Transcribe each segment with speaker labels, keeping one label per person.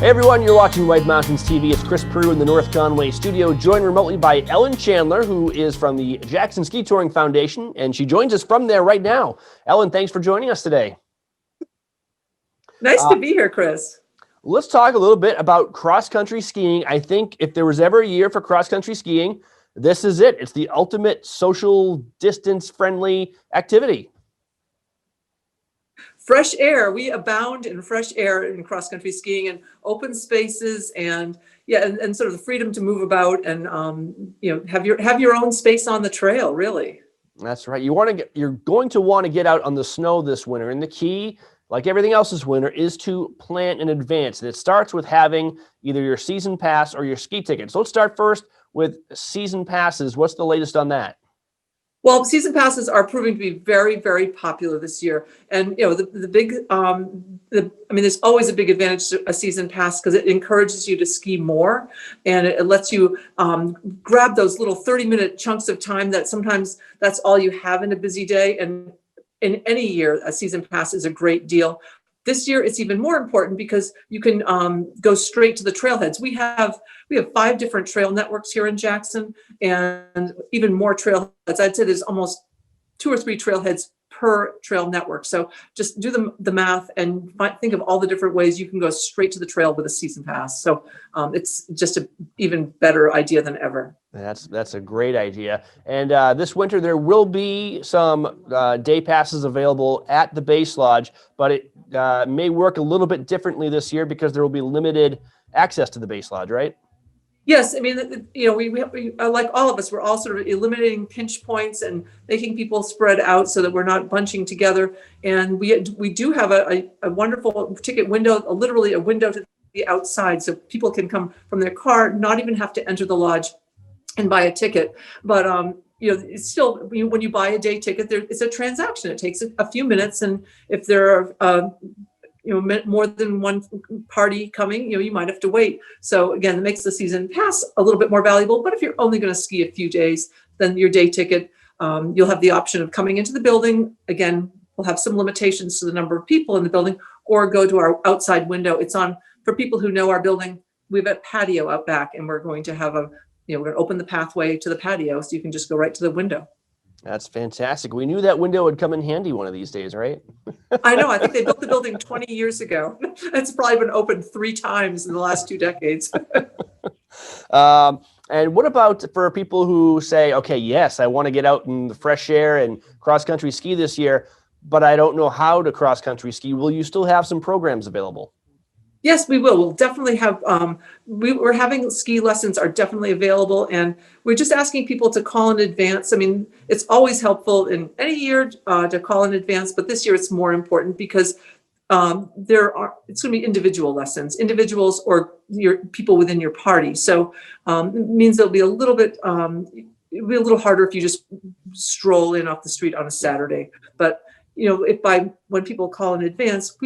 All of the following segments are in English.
Speaker 1: Hey everyone, you're watching White Mountains TV. It's Chris Peru in the North Conway studio, joined remotely by Ellen Chandler, who is from the Jackson Ski Touring Foundation, and she joins us from there right now. Ellen, thanks for joining us today.
Speaker 2: Nice to be here, Chris.
Speaker 1: Let's talk a little bit about cross-country skiing. I think if there was ever a year for cross-country skiing, this is it. It's the ultimate social distance-friendly activity.
Speaker 2: Fresh air. We abound in fresh air in cross-country skiing and open spaces, and and sort of the freedom to move about and have your own space on the trail. Really,
Speaker 1: that's right. You're going to want to get out on the snow this winter, and the key, like everything else this winter, is to plan in advance. And it starts with having either your season pass or your ski ticket. So let's start first with season passes. What's the latest on that?
Speaker 2: well, season passes are proving to be very, very popular this year. And the big, there's always a big advantage to a season pass because it encourages you to ski more, and it lets you grab those little 30-minute chunks of time that sometimes that's all you have in a busy day. And in any year, a season pass is a great deal. This year, it's even more important because you can go straight to the trailheads. We have 5 different trail networks here in Jackson, and even more trailheads. I'd say there's almost 2 or 3 trailheads per trail network. So just do the math and think of all the different ways you can go straight to the trail with a season pass. So it's just an even better idea than ever.
Speaker 1: That's a great idea. And this winter, there will be some day passes available at the Base Lodge, but it may work a little bit differently this year because there will be limited access to the Base Lodge, right?
Speaker 2: Yes, I mean, we like all of us, we're all sort of eliminating pinch points and making people spread out so that we're not bunching together. And we do have a wonderful ticket window, literally a window to the outside, so people can come from their car, not even have to enter the lodge and buy a ticket. But it's still, when you buy a day ticket, it's a transaction. It takes a few minutes, and if there are more than one party coming, you might have to wait. So again, it makes the season pass a little bit more valuable. But if you're only going to ski a few days, then your day ticket, you'll have the option of coming into the building. Again, we'll have some limitations to the number of people in the building, or go to our outside window. It's on, for people who know our building, we have a patio out back, and we're going to have we're going to open the pathway to the patio, so you can just go right to the window.
Speaker 1: That's fantastic. We knew that window would come in handy one of these days, right?
Speaker 2: I know. I think they built the building 20 years ago. It's probably been opened 3 times in the last 2 decades.
Speaker 1: And what about for people who say, okay, yes, I want to get out in the fresh air and cross-country ski this year, but I don't know how to cross-country ski. Will you still have some programs available?
Speaker 2: Yes, we will. We'll definitely have, we're having ski lessons are definitely available, and we're just asking people to call in advance. I mean, it's always helpful in any year to call in advance, but this year it's more important because it's going to be individual lessons, individuals or your people within your party. So it means it'll be a little bit, it'll be a little harder if you just stroll in off the street on a Saturday. But when people call in advance,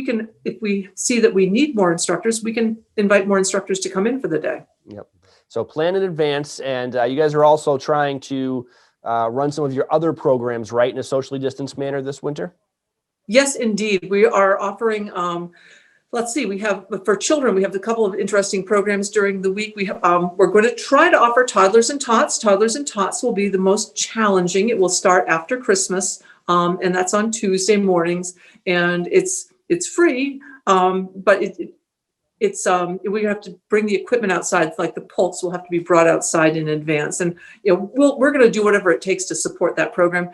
Speaker 2: if we see that we need more instructors, we can invite more instructors to come in for the day.
Speaker 1: Yep. So plan in advance, and you guys are also trying to run some of your other programs, right, in a socially distanced manner this winter?
Speaker 2: Yes, indeed. We are offering, we have, for children, we have a couple of interesting programs during the week. We're going to try to offer toddlers and tots. Toddlers and tots will be the most challenging. It will start after Christmas. And that's on Tuesday mornings, and it's free, but we have to bring the equipment outside, like the pulse will have to be brought outside in advance, and we're going to do whatever it takes to support that program.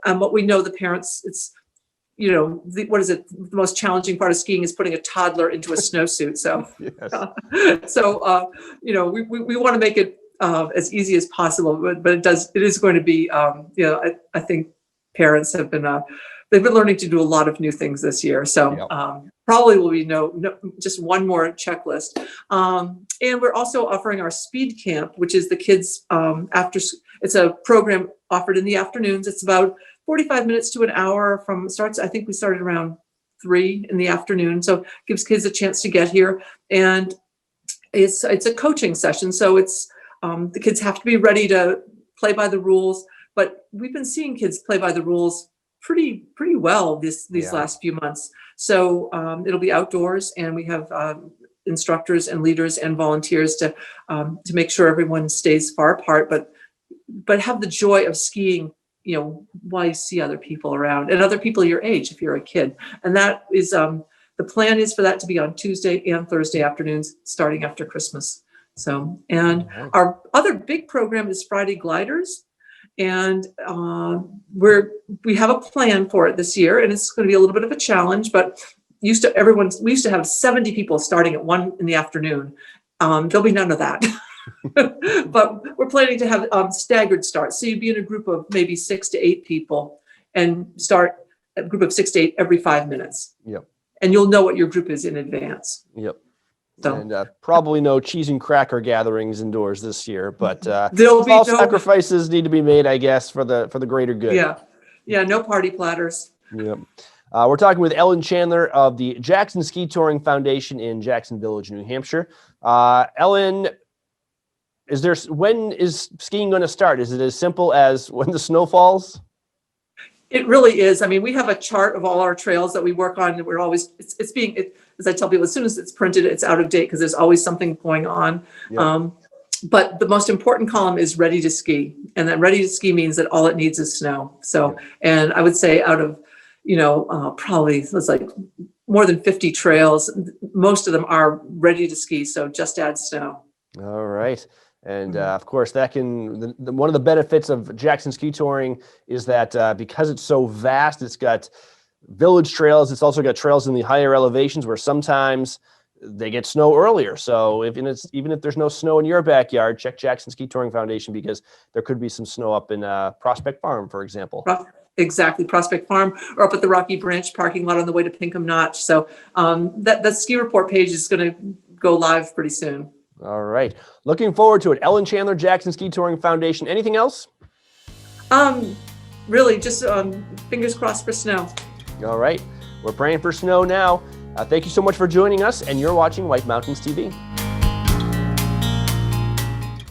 Speaker 2: But we know the parents, it's the most challenging part of skiing is putting a toddler into a snowsuit. So
Speaker 1: Yes.
Speaker 2: We want to make it as easy as possible, but it is going to be I think parents have been they've been learning to do a lot of new things this year. So probably will be just one more checklist. And we're also offering our speed camp, which is the kids it's a program offered in the afternoons. It's about 45 minutes to an hour I think we started around 3 in the afternoon. So gives kids a chance to get here. And it's a coaching session. So it's the kids have to be ready to play by the rules. But we've been seeing kids play by the rules pretty well these last few months. So it'll be outdoors, and we have instructors and leaders and volunteers to make sure everyone stays far apart, but have the joy of skiing, while you see other people around and other people your age if you're a kid. And that is the plan is for that to be on Tuesday and Thursday afternoons starting after Christmas. So, and our other big program is Friday Gliders. And we have a plan for it this year, and it's going to be a little bit of a challenge, but we used to have 70 people starting at 1 p.m. There'll be none of that. But we're planning to have staggered starts. So you'd be in a group of maybe 6 to 8 people and start a group of 6 to 8 every 5 minutes.
Speaker 1: Yep.
Speaker 2: And you'll know what your group is in advance.
Speaker 1: Yep.
Speaker 2: So.
Speaker 1: And probably no cheese and cracker gatherings indoors this year, but
Speaker 2: there'll be
Speaker 1: sacrifices need to be made, I guess, for the greater good.
Speaker 2: Yeah. No party platters.
Speaker 1: Yep. We're talking with Ellen Chandler of the Jackson Ski Touring Foundation in Jackson Village, New Hampshire. Ellen, when is skiing going to start? Is it as simple as when the snow falls?
Speaker 2: It really is. I mean, we have a chart of all our trails that we work on, and we're always, as I tell people, as soon as it's printed, it's out of date because there's always something going on. Yep. But the most important column is ready to ski. And that ready to ski means that all it needs is snow. So, and I would say out of, probably it's like more than 50 trails, most of them are ready to ski. So just add snow.
Speaker 1: All right. And of course, that one of the benefits of Jackson Ski Touring is that because it's so vast, it's got village trails. It's also got trails in the higher elevations where sometimes they get snow earlier. So even if there's no snow in your backyard, check Jackson Ski Touring Foundation because there could be some snow up in Prospect Farm, for example.
Speaker 2: Exactly, Prospect Farm, or up at the Rocky Branch parking lot on the way to Pinkham Notch. So the ski report page is going to go live pretty soon.
Speaker 1: All right. Looking forward to it. Ellen Chandler, Jackson Ski Touring Foundation. Anything else?
Speaker 2: Really, just fingers crossed for snow.
Speaker 1: All right. We're praying for snow now. Thank you so much for joining us, and you're watching White Mountains TV.